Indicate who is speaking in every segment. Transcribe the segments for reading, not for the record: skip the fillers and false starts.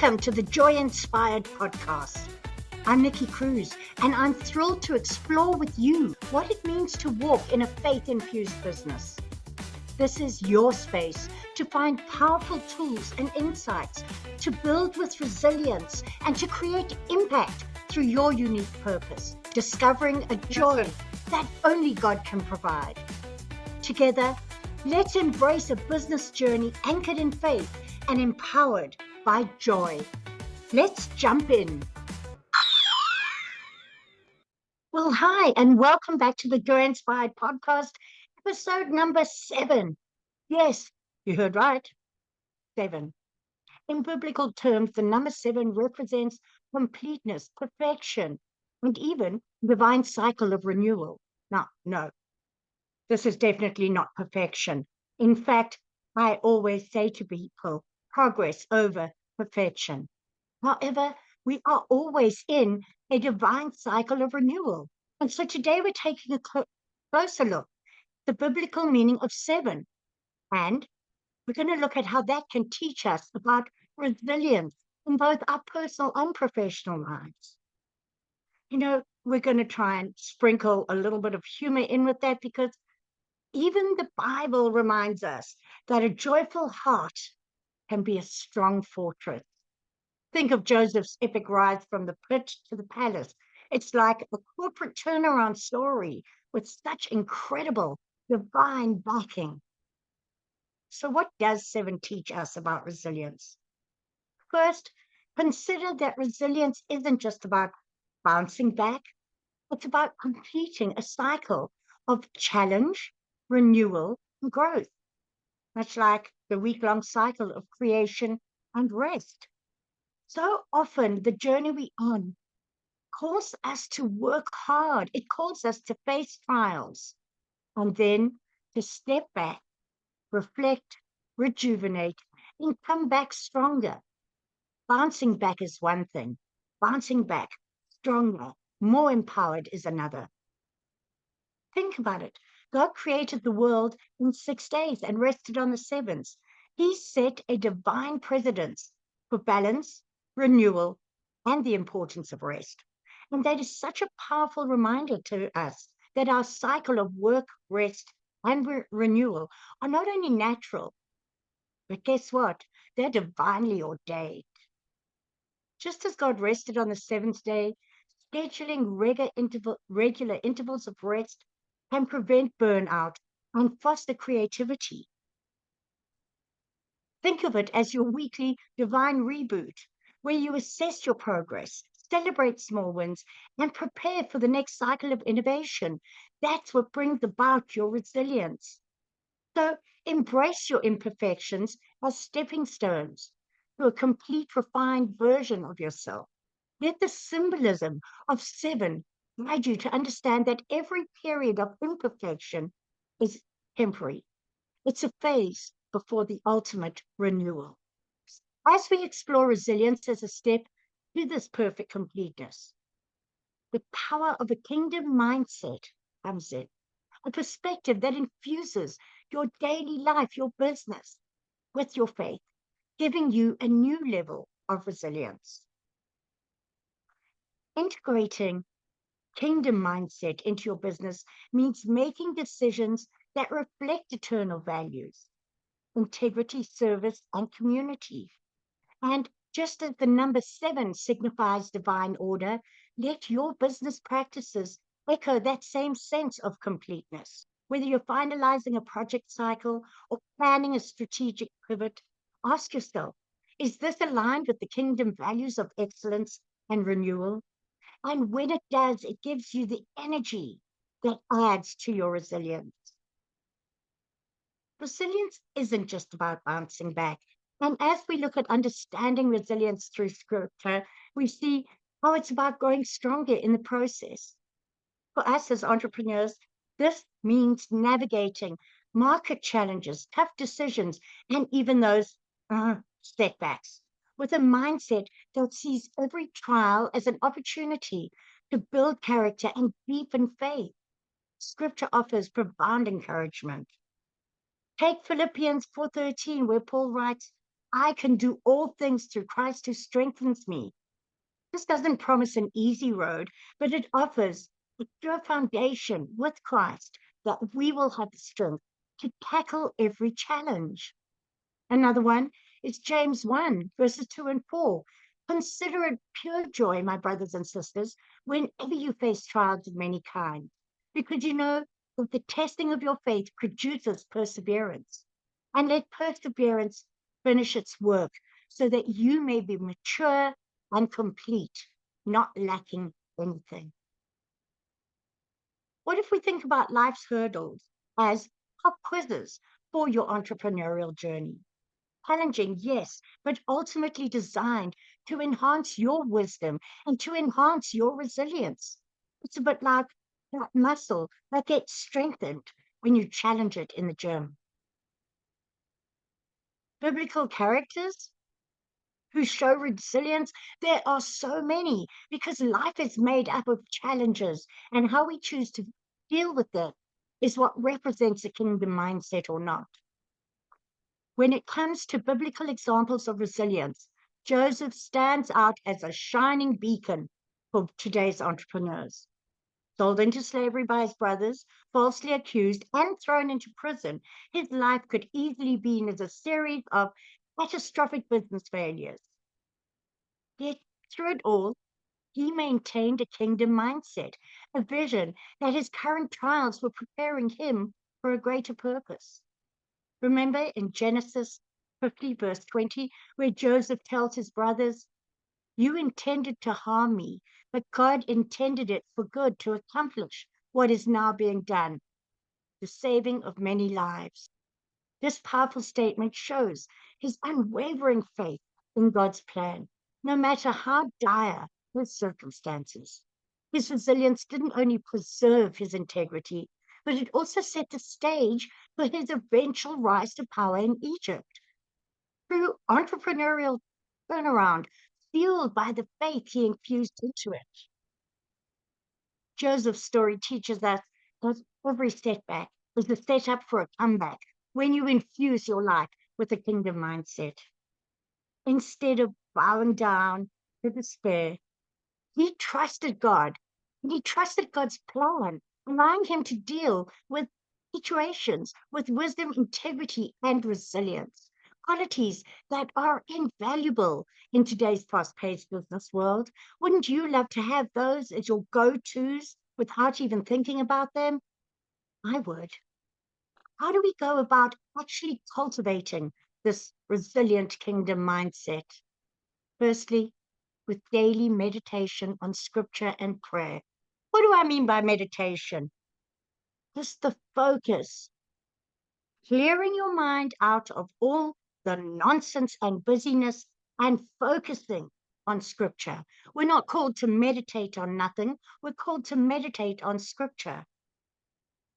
Speaker 1: Welcome to the Joy Inspired podcast. I'm Nikki Cruz, and I'm thrilled to explore with you what it means to walk in a faith-infused business. This is your space to find powerful tools and insights, to build with resilience, and to create impact through your unique purpose, discovering a joy that only God can provide. Together, let's embrace a business journey anchored in faith and empowered by joy. Let's jump in. Well, hi, and welcome back to the Joy Inspired podcast, episode number 7. Yes, you heard right, 7. In biblical terms, the number 7 represents completeness, perfection, and even divine cycle of renewal. Now, no, this is definitely not perfection. In fact, I always say to people, progress over perfection. However, we are always in a divine cycle of renewal. And so today we're taking a closer look at the biblical meaning of 7. And we're going to look at how that can teach us about resilience in both our personal and professional lives. You know, we're going to try and sprinkle a little bit of humor in with that because even the Bible reminds us that a joyful heart can be a strong fortress. Think of Joseph's epic rise from the pit to the palace. It's like a corporate turnaround story with such incredible divine backing. So what does 7 teach us about resilience? First, consider that resilience isn't just about bouncing back. It's about completing a cycle of challenge, renewal, and growth, much like the week-long cycle of creation and rest. So often the journey we're on calls us to work hard. It calls us to face trials and then to step back, reflect, rejuvenate, and come back stronger. Bouncing back is one thing. Bouncing back stronger, more empowered is another. Think about it. God created the world in 6 days and rested on the 7th. He set a divine precedence for balance, renewal, and the importance of rest. And that is such a powerful reminder to us that our cycle of work, rest, and renewal are not only natural, but guess what? They're divinely ordained. Just as God rested on the 7th day, scheduling regular intervals of rest can prevent burnout and foster creativity. Think of it as your weekly divine reboot, where you assess your progress, celebrate small wins, and prepare for the next cycle of innovation. That's what brings about your resilience. So embrace your imperfections as stepping stones to a complete, refined version of yourself. Let the symbolism of 7 guide you to understand that every period of imperfection is temporary. It's a phase before the ultimate renewal. As we explore resilience as a step to this perfect completeness, the power of a kingdom mindset comes in, a perspective that infuses your daily life, your business, with your faith, giving you a new level of resilience. Integrating kingdom mindset into your business means making decisions that reflect eternal values, integrity, service, and community. And just as the number 7 signifies divine order, let your business practices echo that same sense of completeness. Whether you're finalizing a project cycle or planning a strategic pivot, ask yourself, is this aligned with the kingdom values of excellence and renewal? And when it does, it gives you the energy that adds to your resilience. Resilience isn't just about bouncing back. And as we look at understanding resilience through scripture, we see how it's about growing stronger in the process. For us as entrepreneurs, this means navigating market challenges, tough decisions, and even those setbacks with a mindset that sees every trial as an opportunity to build character and deepen faith. Scripture offers profound encouragement. Take Philippians 4:13, where Paul writes, I can do all things through Christ who strengthens me. This doesn't promise an easy road, but it offers a sure foundation with Christ that we will have the strength to tackle every challenge. Another one is James 1, verses 2 and 4. Consider it pure joy, my brothers and sisters, whenever you face trials of many kinds, because you know that the testing of your faith produces perseverance. And let perseverance finish its work, so that you may be mature and complete, not lacking anything. What if we think about life's hurdles as pop quizzes for your entrepreneurial journey? Challenging, yes, but ultimately designed to enhance your wisdom and to enhance your resilience. It's a bit like that muscle that gets strengthened when you challenge it in the gym. Biblical characters who show resilience, there are so many because life is made up of challenges, and how we choose to deal with it is what represents a kingdom mindset or not. When it comes to biblical examples of resilience, Joseph stands out as a shining beacon for today's entrepreneurs. Sold into slavery by his brothers, falsely accused, and thrown into prison, his life could easily be as a series of catastrophic business failures. Yet, through it all, he maintained a kingdom mindset, a vision that his current trials were preparing him for a greater purpose. Remember in Genesis 50, verse 20, where Joseph tells his brothers, "You intended to harm me, but God intended it for good to accomplish what is now being done, the saving of many lives." This powerful statement shows his unwavering faith in God's plan, no matter how dire his circumstances. His resilience didn't only preserve his integrity, but it also set the stage for his eventual rise to power in Egypt. Through entrepreneurial turnaround, fueled by the faith he infused into it. Joseph's story teaches us that every setback is a setup for a comeback when you infuse your life with a kingdom mindset. Instead of bowing down to despair, he trusted God and he trusted God's plan, allowing him to deal with situations with wisdom, integrity, and resilience. Qualities that are invaluable in today's fast paced business world. Wouldn't you love to have those as your go tos without even thinking about them? I would. How do we go about actually cultivating this resilient kingdom mindset? Firstly, with daily meditation on scripture and prayer. What do I mean by meditation? Just the focus, clearing your mind out of all the nonsense and busyness and focusing on scripture. We're not called to meditate on nothing, we're called to meditate on scripture.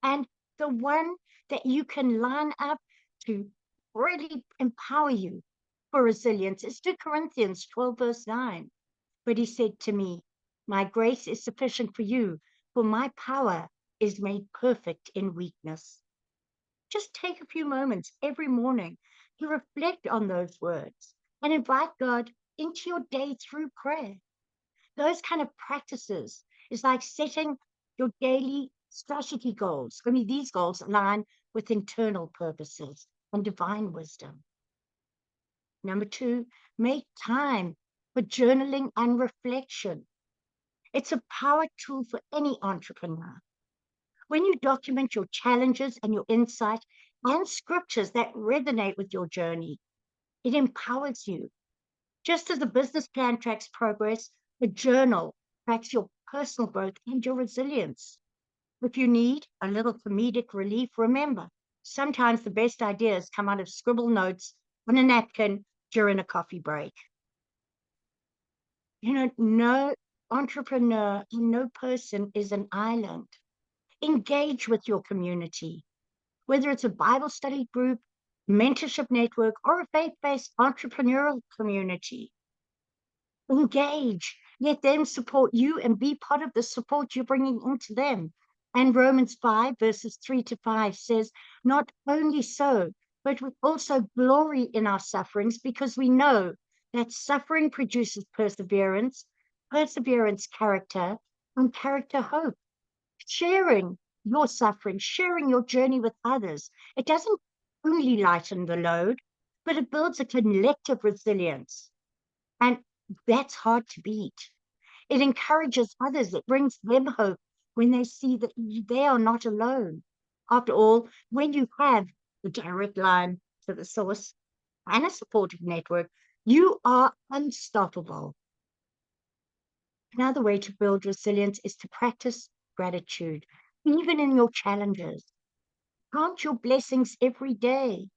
Speaker 1: And the one that you can line up to really empower you for resilience is 2 Corinthians 12, verse 9. But he said to me, "My grace is sufficient for you, for my power is made perfect in weakness." Just take a few moments every morning to reflect on those words and invite God into your day through prayer. Those kind of practices is like setting your daily strategy goals. Only these goals align with internal purposes and divine wisdom. Number 2, make time for journaling and reflection. It's a power tool for any entrepreneur. When you document your challenges and your insight and scriptures that resonate with your journey, it empowers you. Just as a business plan tracks progress, a journal tracks your personal growth and your resilience. If you need a little comedic relief, remember, sometimes the best ideas come out of scribble notes on a napkin during a coffee break. No entrepreneur and no person is an island. Engage with your community, whether it's a Bible study group, mentorship network, or a faith-based entrepreneurial community. Engage, let them support you and be part of the support you're bringing into them. And Romans 5, verses 3 to 5 says, not only so, but we also glory in our sufferings because we know that suffering produces perseverance, perseverance, character, and character, hope. Sharing your suffering, sharing your journey with others, it doesn't only lighten the load, but it builds a collective resilience. And that's hard to beat. It encourages others, it brings them hope when they see that they are not alone. After all, when you have the direct line to the source and a supportive network, you are unstoppable. Another way to build resilience is to practice gratitude, even in your challenges. Count your blessings every day.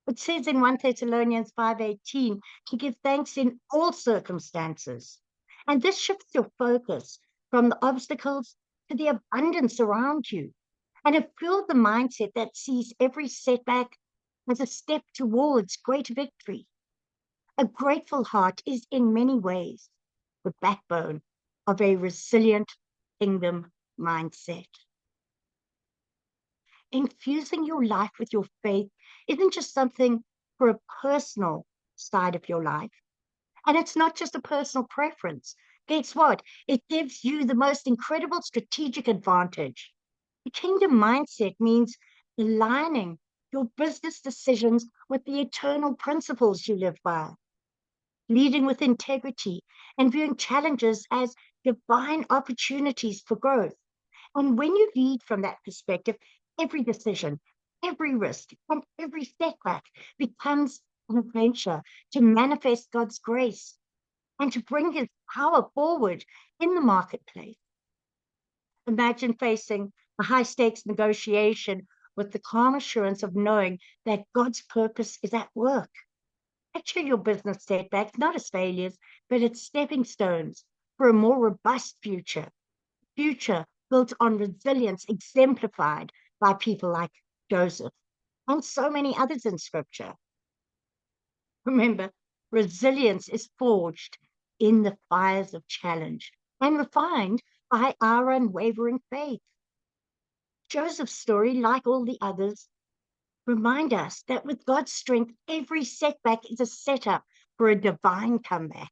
Speaker 1: It says in 1 Thessalonians 5:18 to give thanks in all circumstances. And this shifts your focus from the obstacles to the abundance around you. And it fuels the mindset that sees every setback as a step towards great victory. A grateful heart is in many ways the backbone of a resilient kingdom mindset. Infusing your life with your faith isn't just something for a personal side of your life. And it's not just a personal preference. Guess what? It gives you the most incredible strategic advantage. The kingdom mindset means aligning your business decisions with the eternal principles you live by, leading with integrity, and viewing challenges as divine opportunities for growth. And when you lead from that perspective, every decision, every risk, and every setback becomes an adventure to manifest God's grace and to bring his power forward in the marketplace. Imagine facing a high stakes negotiation with the calm assurance of knowing that God's purpose is at work. Picture your business setbacks not as failures, but as stepping stones for a more robust future built on resilience exemplified by people like Joseph and so many others in scripture. Remember, resilience is forged in the fires of challenge and refined by our unwavering faith. Joseph's story, like all the others, remind us that with God's strength, every setback is a setup for a divine comeback.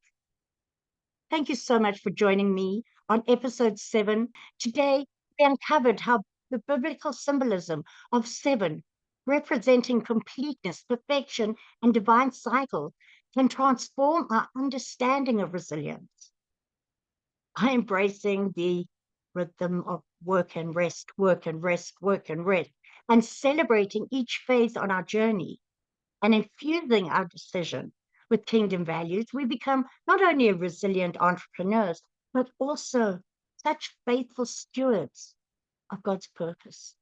Speaker 1: Thank you so much for joining me on episode 7. Today, we uncovered how the biblical symbolism of 7, representing completeness, perfection, and divine cycle, can transform our understanding of resilience. By embracing the rhythm of work and rest, work and rest, work and rest, and celebrating each phase on our journey, and infusing our decision with kingdom values, we become not only resilient entrepreneurs, but also such faithful stewards of God's purpose.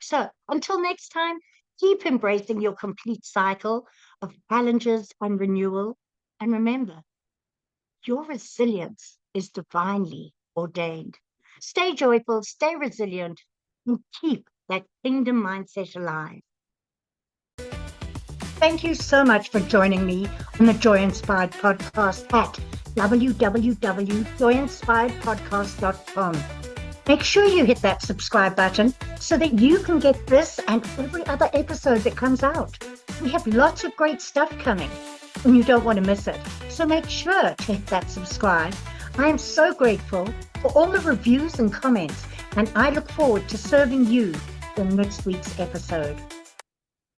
Speaker 1: So until next time, keep embracing your complete cycle of challenges and renewal. And remember, your resilience is divinely ordained. Stay joyful, stay resilient, and keep that kingdom mindset alive. Thank you so much for joining me on the Joy Inspired Podcast at www.joyinspiredpodcast.com. Make sure you hit that subscribe button so that you can get this and every other episode that comes out. We have lots of great stuff coming and you don't want to miss it. So make sure to hit that subscribe. I am so grateful for all the reviews and comments, and I look forward to serving you in next week's episode.